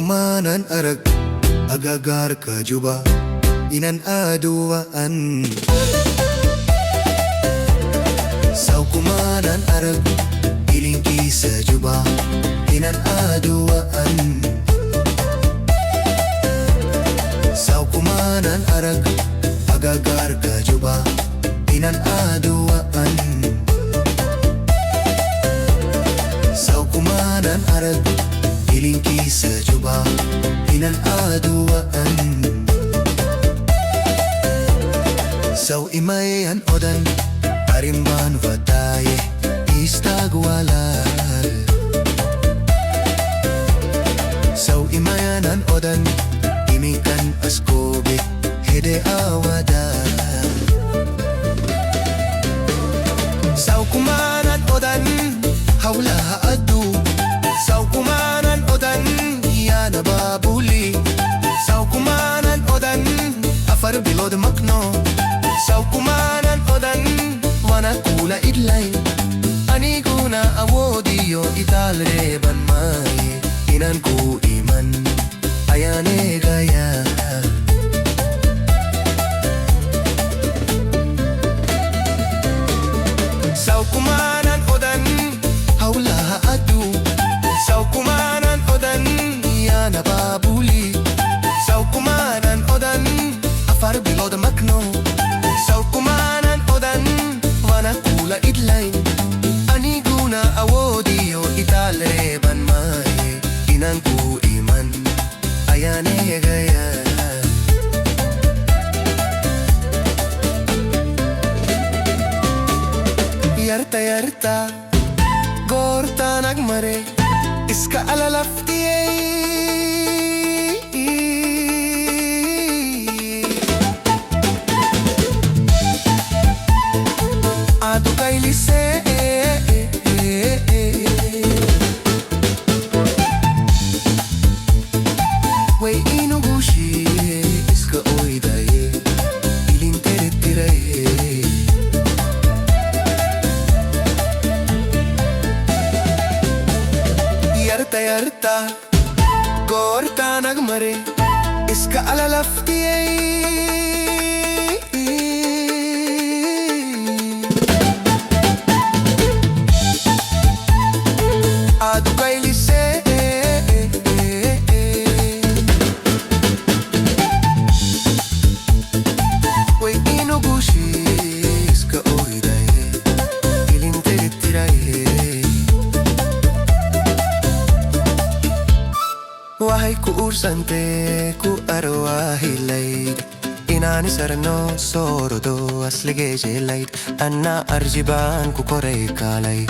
kumanan arag Agagaarka Jubba inan aduaan. Sau kumanan arag ilingki sa Jubba inan aduaan. Sau kumanan arag Agagaarka Jubba inan aduaan. Sau kumanan arag ilingki sa Jubba inan aduaan. Sau imayan odan arimban vataye istagwalal. Sau imayanan odan imikan askobe hede awada. Sau kumanan odan hawla adu. Sau kumanan odan yana babuli. Sau kumanan odan afar bilod makno. Sau kumanan odan wana kula idlain. Aniguna awodiyo italreban mai inan ku iman ayane gaya. Sau kumanan odan hawla adu. Sau kumanan odan yana babuli. Sau kumanan odan afar bilod makno. Sau kumanan odan wana kula idlain. Aniguna awodiyo italreban mai inan ku iman ayane gaya. Yarta yarta gorta nagmare iska alalaftiye. Adu kailise way inugushi iska oidaye ilinteretiraye. Yarta yarta gorta nagmare iska alalaftiye. Adu kailise way inugushi iska oidaye ilinteretiraye. Wahay ku ursante ku arwahilayd inani sarno sorodo aslige jelayd anna arjiban ku koray kalay.